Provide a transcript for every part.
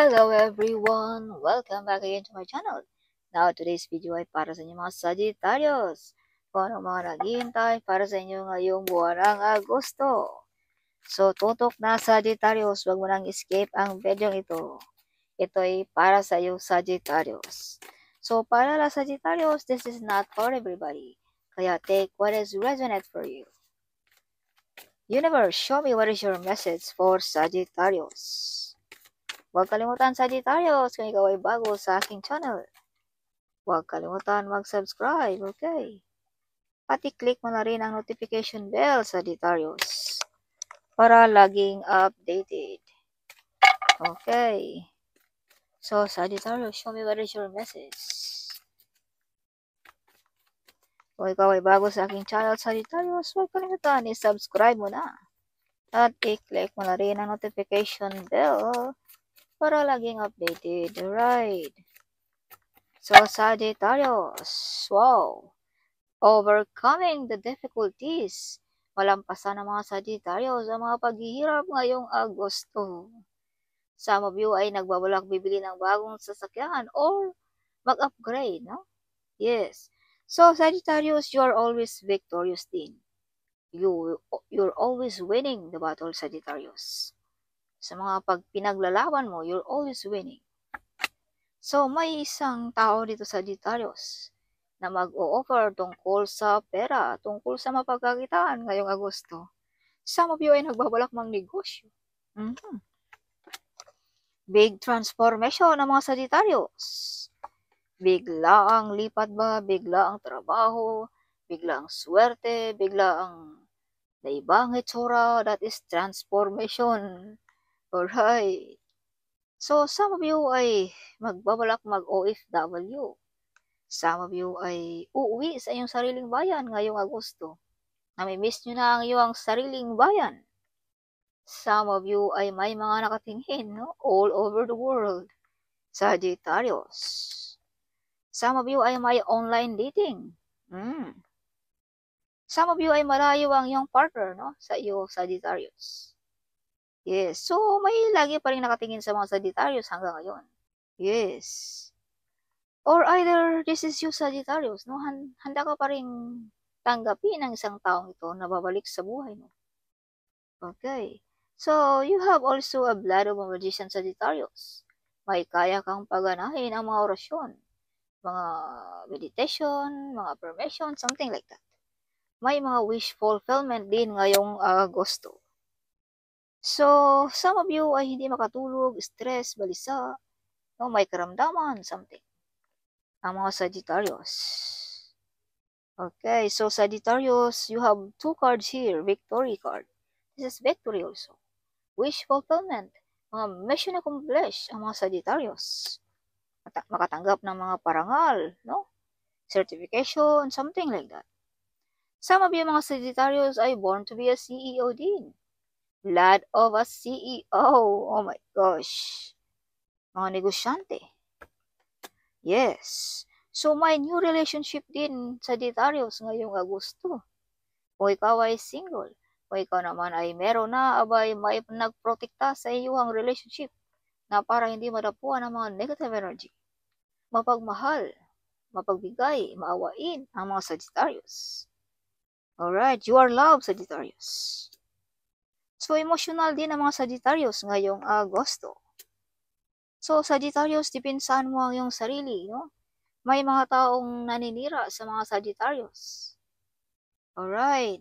Hello everyone! Welcome back again to my channel. Now, today's video ay para sa inyo mga Sagittarius. Kung ano mga naghihintay para sa inyo ngayong buwan ng Agosto. So, tutok na Sagittarius, wag mo nang escape ang video ito. Ito ay para sa iyo Sagittarius. So, para la Sagittarius, this is not for everybody. Kaya take what is resonate for you. Universe, show me what is your message for Sagittarius. Huwag kalimutan Sagittarius kung ikaw ay bago sa aking channel. Huwag kalimutan mag-subscribe, okay? At i-click mo na rin ang notification bell, Sagittarius, para laging updated. Okay. So, Sagittarius, show me what is your message. Kung ikaw ay bago sa aking channel, Sagittarius, huwag kalimutan i-subscribe mo na. At i-click mo na rin ang notification bell para laging updated. Alright. So, Sagittarius, wow. Overcoming the difficulties. Malampasan ng mga Sagittarius ang mga paghihirap ngayong Agosto. Some of you ay nagbabalak bibili ng bagong sasakyan or mag-upgrade, no? Yes. So, Sagittarius, you are always victorious din. You're always winning the battle, Sagittarius. Sa mga pinaglalaban mo, you're always winning. So, may isang tao dito sa Sagittarius na mag-o-offer tungkol sa pera, tungkol sa mapagkakitaan ngayong Agosto. Some of you ay nagbabalak mang negosyo. Big transformation ng mga Sagittarius. Bigla ang lipat ba, bigla ang trabaho, bigla ang swerte, bigla ang naibang itsura, that is transformation. Alright. So, some of you ay magbabalak mag-OFW. Some of you ay uuwi sa inyong sariling bayan ngayong Agosto. Nami-miss nyo na ang iyong sariling bayan. Some of you ay may mga nakatingin, no? All over the world. Sagittarius. Some of you ay may online dating. Some of you ay malayo ang iyong partner, no? Sa iyo, Sagittarius. Yes. So, may lagi pa rin nakatingin sa mga Sagittarius hanggang ngayon. Yes. Or either this is you, Sagittarius, no? Handa ka pa rin tanggapin ang isang taong ito na babalik sa buhay mo. Okay. So, you have also a blood of a magician, Sagittarius. May kaya kang paganahin ang mga orasyon, mga meditation, mga affirmation, something like that. May mga wish fulfillment din ngayong Agosto. So, some of you ay hindi makatulog, stress, balisa, no, may karamdaman, something. Ang mga Sagittarius. Okay, so Sagittarius, you have two cards here, victory card. This is victory also. Wish fulfillment, mga mission accomplished ang mga Sagittarius. Makatanggap ng mga parangal, no? Certification, something like that. Some of you mga Sagittarius ay born to be a CEO din. Blood of a CEO. Oh my gosh. Mga negosyante. Yes. So, may new relationship din sa Sagittarius ngayong Agosto. Kung ikaw ay single, kung ikaw naman ay meron na, abay may nagprotekta sa iyong relationship na para hindi madapuan ng mga negative energy. Mapagmahal, mapagbigay, maawain ang mga Sagittarius. Alright, you are loved, Sagittarius. So, emotional din ang mga Sagittarius ngayong Agosto. So, Sagittarius, dipinsahan mo ang iyong sarili, no? May mga taong naninira sa mga Sagittarius. Alright.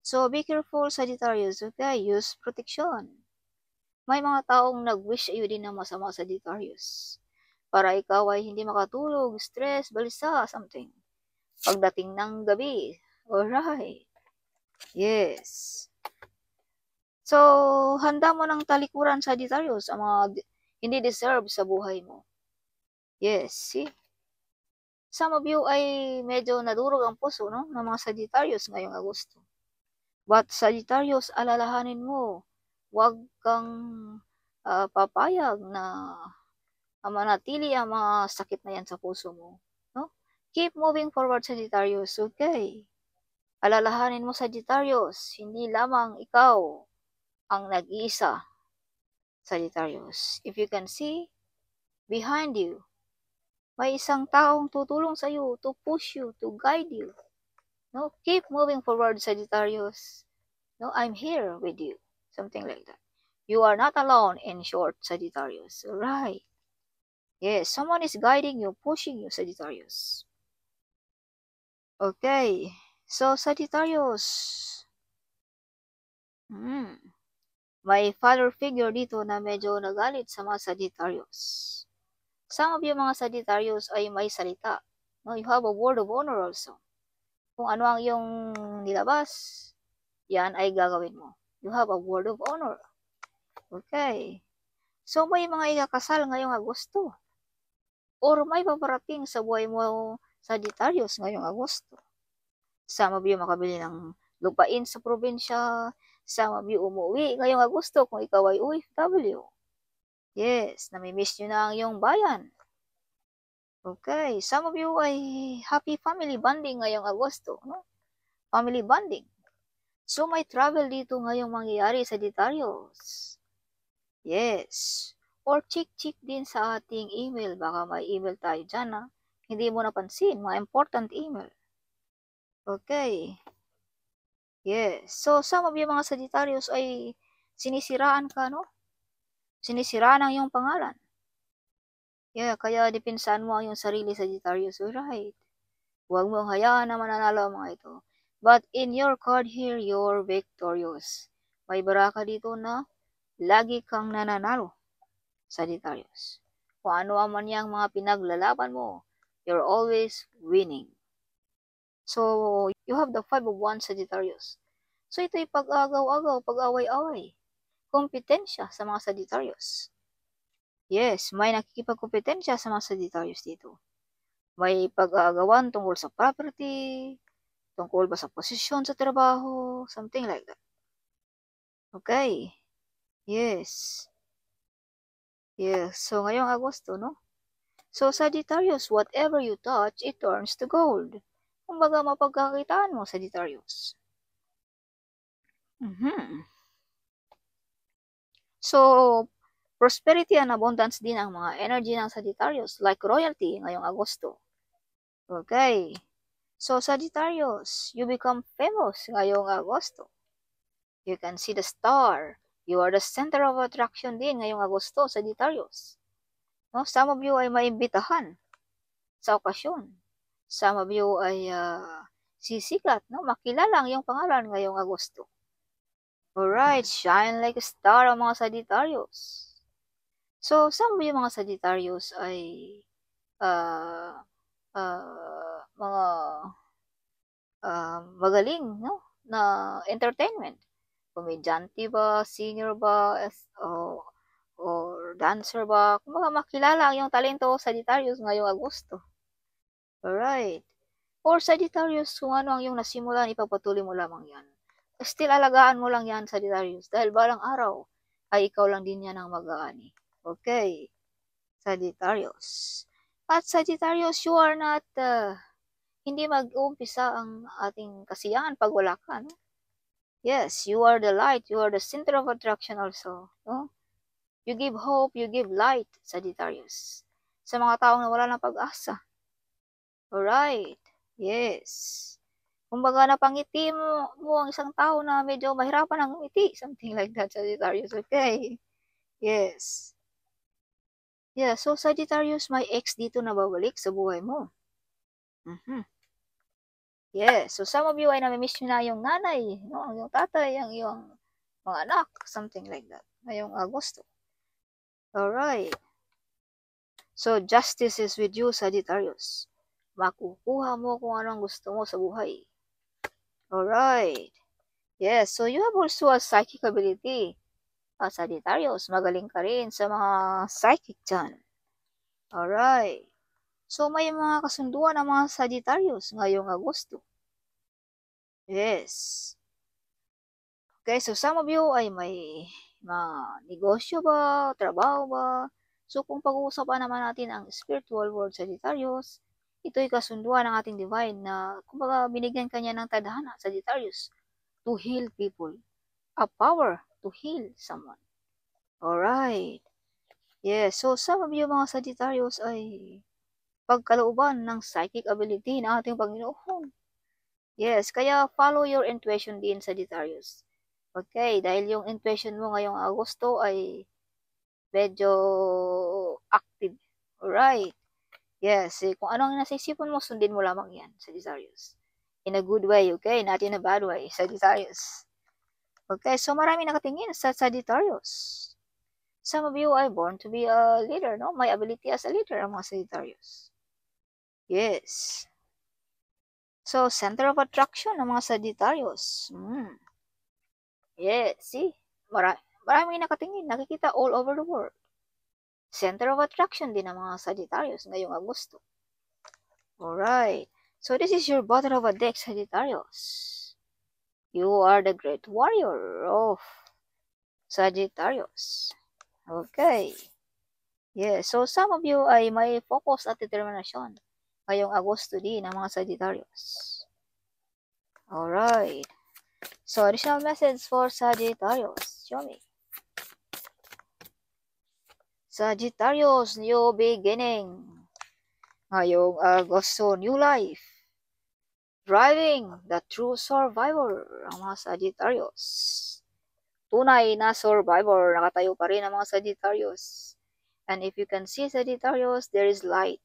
So, be careful, Sagittarius, okay? Use protection. May mga taong nag-wish sa'yo din ng masama, Sagittarius. Para ikaw ay hindi makatulog, stress, balisa, something. Pagdating ng gabi. Alright. Yes. So, handa mo ng talikuran, Sagittarius, ang mga hindi deserve sa buhay mo. Yes, see? Some of you ay medyo nadurog ang puso, no? Ng mga Sagittarius ngayong Agosto. But Sagittarius, alalahanin mo, huwag kang papayag na manatili ang mga sakit na yan sa puso mo. No? Keep moving forward, Sagittarius, okay? Alalahanin mo, Sagittarius, hindi lamang ikaw ang nag-iisa, Sagittarius. If you can see, behind you. May isang taong tutulong sa iyo, to push you, to guide you. No, keep moving forward, Sagittarius. No, I'm here with you. Something like that. You are not alone, in short, Sagittarius. Right. Yes, someone is guiding you, pushing you, Sagittarius. Okay. So, Sagittarius. May father figure dito na medyo nagalit sa mga Sagittarius. Some of you mga Sagittarius ay may salita. No, you have a word of honor also. Kung ano ang iyong nilabas, yan ay gagawin mo. You have a word of honor. Okay. So, may mga ikakasal ngayong Agosto. Or may paparating sa buhay mo, Sagittarius, ngayong Agosto. Some of you makabili ng lupain sa probinsya. Some of you umuwi ngayong Agosto kung ikaw ay OFW. Yes, namimiss nyo na ang iyong bayan. Okay, some of you ay happy family bonding ngayong Agosto. No? Family bonding. So, may travel dito ngayong mangyayari, Sagittarius. Yes. Or check din sa ating email. Baka may email tayo dyan, ha? Hindi mo napansin. Mga important email. Okay. Yes. So, some of you mga Sagittarius ay sinisiraan ka, no? Sinisiraan ang iyong pangalan. Yeah, kaya depensahan mo ang iyong sarili, Sagittarius. Right. Huwag mong hayaan na mananalo ang mga ito. But in your card here, you're victorious. May baraka dito na lagi kang nananalo, Sagittarius. Kung ano man yang mga pinaglalaban mo, you're always winning. So, you have the 5 of Wands, Sagittarius. So, ito'y pag-agaw-agaw, pag-away-away. Kompetensya sa mga Sagittarius. Yes, may nakikipagkompetensya sa mga Sagittarius dito. May pag-aagawan tungkol sa property, tungkol ba sa posisyon sa trabaho, something like that. Okay. Yes. Yes. So, ngayong Agosto, no? So, Sagittarius, whatever you touch, it turns to gold. Kumbaga, mapagkakitaan mo, Sagittarius. So, prosperity and abundance din ang mga energy ng Sagittarius, like royalty ngayong Agosto. Okay. So, Sagittarius, you become famous ngayong Agosto. You can see the star. You are the center of attraction din ngayong Agosto, Sagittarius. No? Some of you ay maimbitahan sa okasyon. Some of you ay sisikat, no? Makilala ang iyong pangalan ngayong Agosto. Alright, shine like a star ang mga Sagittarius. So, some of you mga Sagittarius ay mga magaling, no? Na entertainment. Komedyante ba, singer ba, or dancer ba? Kumbaga makilala ang iyong talento, Sagittarius, ngayong Agosto. Alright. Or Sagittarius, kung ano ang iyong nasimulan, ipagpatuloy mo lamang yan. Still, alagaan mo lang yan, Sagittarius. Dahil balang araw, ay ikaw lang din yan ang mag-aani. Okay. Sagittarius. At Sagittarius, you are not, hindi mag-uumpisa ang ating kasiyahan pag wala ka, no? Yes, you are the light. You are the center of attraction also. No? You give hope, you give light, Sagittarius. Sa mga taong nawala ng pag-asa. Alright. Yes. Kumbaga napangiti mo ang isang tao na medyo mahirapan ang ngiti. Something like that, Sagittarius. Okay. Yes. Yeah, so Sagittarius, may ex dito na babalik sa buhay mo. Yes, so some of you ay namimiss nyo na yung nanay, no? Yung tatay, yung mga anak, something like that, ngayong Agosto. Alright. So, justice is with you, Sagittarius. Makukuha mo kung anong gusto mo sa buhay. Alright. Yes, so you have also a psychic ability. Sagittarius, magaling ka rin sa mga psychic dyan. Alright. So, may mga kasunduan ng mga Sagittarius ngayong Agosto. Yes. Okay, so some of you ay may mga negosyo ba, trabaho ba? So, kung pag-uusapan naman natin ang spiritual world, Sagittarius, ito'y kasunduan ng ating divine na, kumbaga, binigyan kanya ng tadhana, Sagittarius, to heal people. A power to heal someone. Alright. Yes, so some of you mga Sagittarius ay pagkalooban ng psychic ability ng ating Panginoon. Yes, kaya follow your intuition din, Sagittarius. Okay, dahil yung intuition mo ngayong Agosto ay medyo active. Alright. Yes, kung ano ang nasa isipan mo, sundin mo lamang yan, Sagittarius. In a good way, okay? Not in a bad way, Sagittarius. Okay, so marami nakatingin sa Sagittarius. Some of you are born to be a leader, no? May ability as a leader ang mga Sagittarius. Yes. So, center of attraction ng mga Sagittarius. Yes, see? Marami nakatingin, nakikita all over the world. Center of attraction din ng mga Sagittarius ngayong Agosto. Alright. So, this is your bottom of a deck, Sagittarius. You are the great warrior of Sagittarius. Okay. Yes, so some of you ay may focus at determinasyon ngayong Agosto din ng mga Sagittarius. Alright. So, additional message for Sagittarius. Show me. Sagittarius, new beginning. Ngayong Agosto, new life. Driving the true survivor ang mga Sagittarius. Tunay na survivor, nakatayo pa rin ang mga Sagittarius. And if you can see Sagittarius, there is light.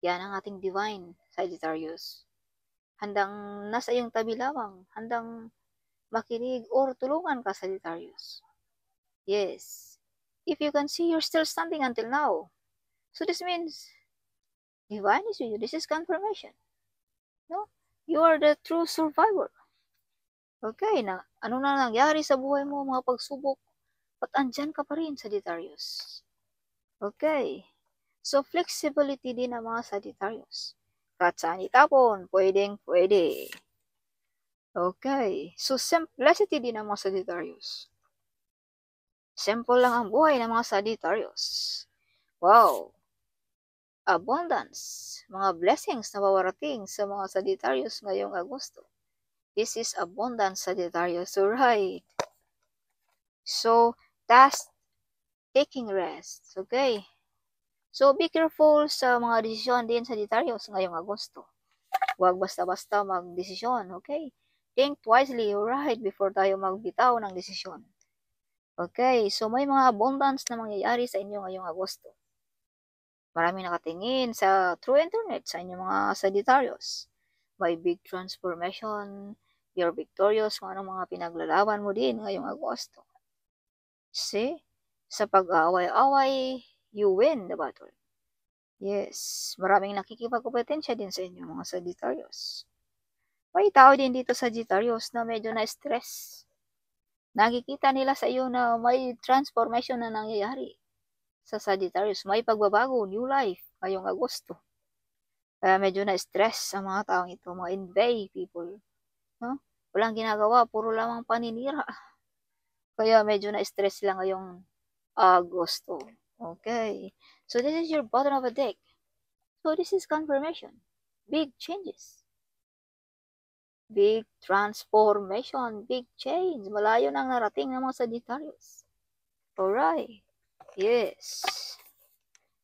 Yan ang ating divine Sagittarius. Handang nasa iyong tabi lamang, handang makinig or tulungan ka, Sagittarius. Yes. If you can see, you're still standing until now. So this means, divine is with you. This is confirmation. No? You are the true survivor. Okay, na ano na nangyari sa buhay mo, mga pagsubok, at andyan ka pa rin, Sagittarius. Okay. So, flexibility din ng mga Sagittarius. Kahit saan itapon, pwede. Okay. So, simplicity din ng mga Sagittarius. Simple lang ang buhay ng mga Sagittarius. Wow. Abundance. Mga blessings na babarating sa mga Sagittarius ngayong Agosto. This is abundance, Sagittarius. Alright. So, taking rest. Okay. So, be careful sa mga desisyon din, Sagittarius, ngayong Agosto. Huwag basta-basta mag-desisyon, okay? Think wisely, alright, before tayo magbitaw ng desisyon. Okay, so may mga abundance na mangyayari sa inyo ngayong Agosto. Maraming nakatingin sa through internet sa inyong mga Sagittarius. May big transformation, you're victorious kung anong mga pinaglalaban mo din ngayong Agosto. See? Sa pag-aaway-away, you win the battle. Yes, maraming nakikipagkompetensya din sa inyo mga Sagittarius. May tao din dito Sagittarius na medyo na-stress. Nakikita nila sa iyo na may transformation na nangyayari sa Sagittarius. May pagbabago, new life, ngayong Agosto. Kaya medyo na-stress ang mga taong ito, mga envy people. No? Walang ginagawa, puro lamang paninira. Kaya medyo na-stress sila ngayong Agosto. Okay. So this is your bottom of a deck. So this is confirmation. Big changes. Big transformation, big change. Malayo nang narating ng mga Sagittarius. Alright. Yes.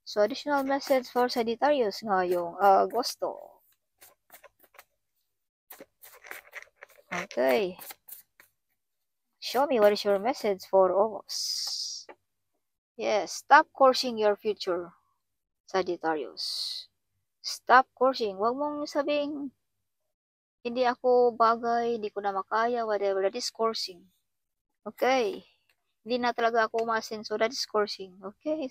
So, additional message for Sagittarius ngayong Agosto. Okay. Show me what is your message for August. Yes. Stop cursing your future, Sagittarius. Stop cursing. Huwag mong sabing, hindi ako bagay, hindi ko na makaya, whatever. That is cursing. Okay. Hindi na talaga ako umasin, so that is cursing. Okay.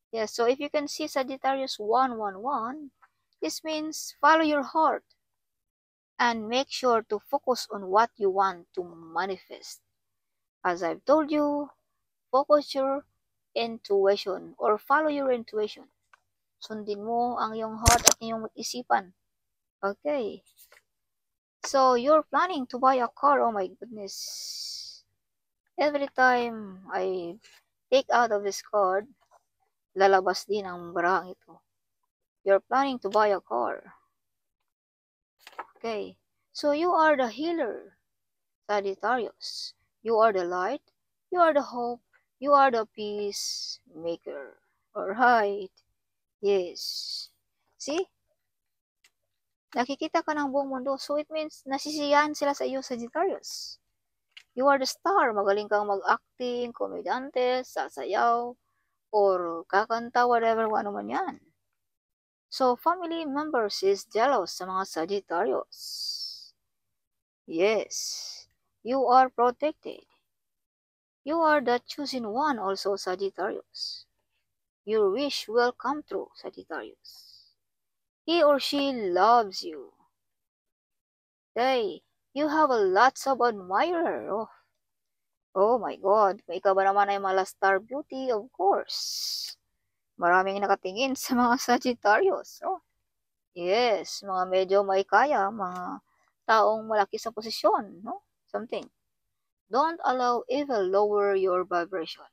Yeah, so if you can see Sagittarius 111, this means follow your heart and make sure to focus on what you want to manifest. As I've told you, focus your intuition or follow your intuition. Sundin mo ang iyong heart at iyong isipan. Okay. So, you're planning to buy a car. Oh my goodness. Every time I take out of this card, lalabas din ang barang ito. You're planning to buy a car. Okay. So, you are the healer, Sagittarius. You are the light. You are the hope. You are the peacemaker. Alright. Yes. See? Nakikita ka ng buong mundo. So it means nasisiyahan sila sa iyo, Sagittarius. You are the star. Magaling kang mag-acting, komedyante, sasayaw, or kakanta, whatever, ano man yan. So, family members is jealous sa mga Sagittarius. Yes. You are protected. You are the chosen one also, Sagittarius. Your wish will come true, Sagittarius. He or she loves you. Hey, you have a lots of admirer. Oh my God. Kung ikaw ba naman ay mala star beauty, of course. Maraming nakatingin sa mga Sagittarius. Oh, yes, mga medyo may kaya, mga taong malaki sa posisyon, no? Something. Don't allow evil lower your vibration.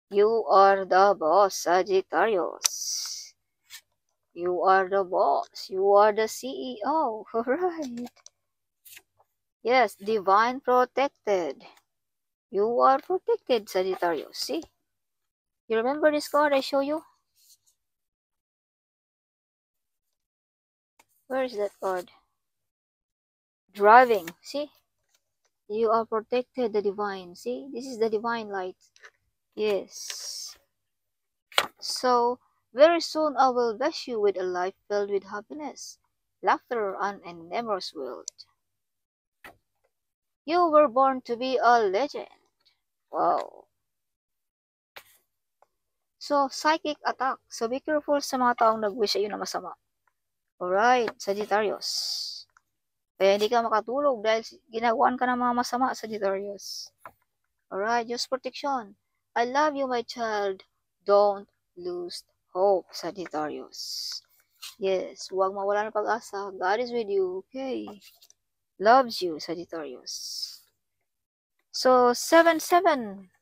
You are the boss, Sagittarius. You are the boss. You are the CEO. Alright. Yes, divine protected. You are protected, Sagittarius. See? You remember this card I show you? Where is that card? Driving. See? You are protected, the divine. See? This is the divine light. Yes. So, very soon I will bless you with a life filled with happiness, laughter, and a nemorous world. You were born to be a legend. Wow. So, psychic attack. So, be careful sa mga taong nag-wish sa'yo na masama. Alright, Sagittarius. Kaya hindi ka makatulog dahil ginagawan ka ng mga masama, Sagittarius. Alright, use protection. I love you, my child. Don't lose hope, Sagittarius. Yes, huwag mawala ng pag-asa. God is with you, okay? Loves you, Sagittarius. So, 7-7.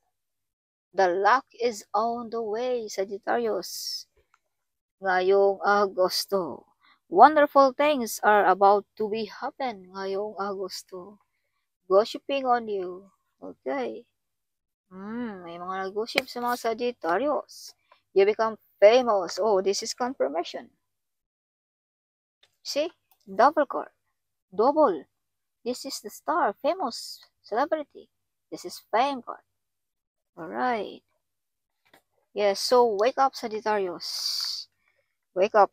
The luck is on the way, Sagittarius. Ngayong Agosto. Wonderful things are about to be happen ngayong Agosto. Gossiping on you. Okay. May mga nag-gossip sa mga Sagittarius. You become famous. Oh, this is confirmation. See? Double card. Double. This is the star. Famous. Celebrity. This is fame card. Alright. Yes, so wake up, Sagittarius. Wake up.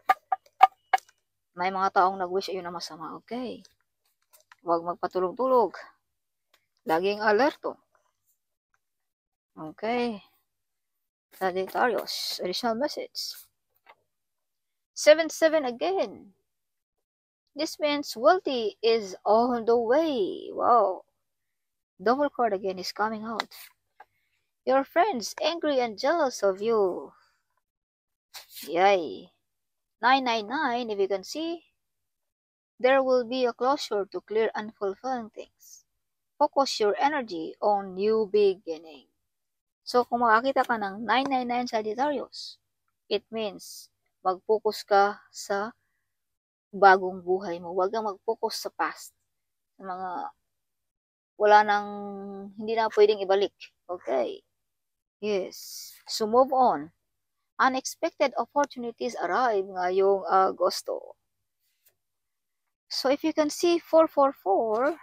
May mga taong nag-wish ayun na masama. Okay. Huwag magpatulog-tulog. Laging alerto. Okay. Sagittarius, additional message. 7-7 again. This means wealthy is on the way. Wow. Double card again is coming out. Your friends angry and jealous of you. Yay. 999, if you can see, there will be a closure to clear unfulfilling things. Focus your energy on new beginning. So, kung makakita ka ng 999 Sagittarius, it means mag-focus ka sa bagong buhay mo. Huwag kang mag-focus sa past. Sa mga wala nang, hindi na pwedeng ibalik. Okay. Yes. So, move on. Unexpected opportunities arrive ngayong Agosto. So, if you can see 444,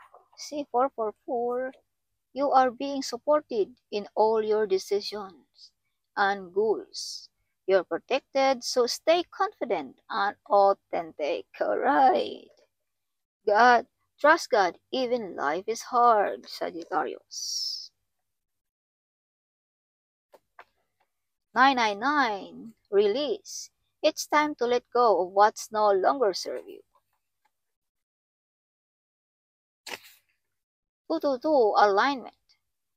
you are being supported in all your decisions and goals. You're protected, so stay confident and authentic. Alright. God, trust God, even life is hard, Sagittarius. 999, release. It's time to let go of what's no longer serve you. 222, alignment.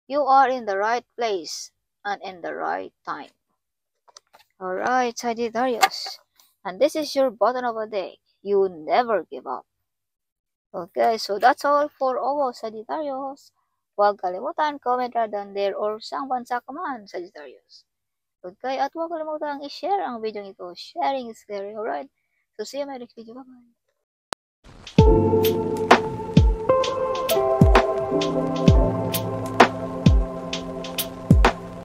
You are in the right place and in the right time. Alright, Sagittarius. And this is your button of the day. You never give up. Okay, so that's all for all, Sagittarius. Huwag kalimutan, comment right down there or saan bansa ka man, Sagittarius. Okay, at huwag kalimutan i-share ang video ito. Sharing is caring, alright? So see you in my next video. Bye-bye.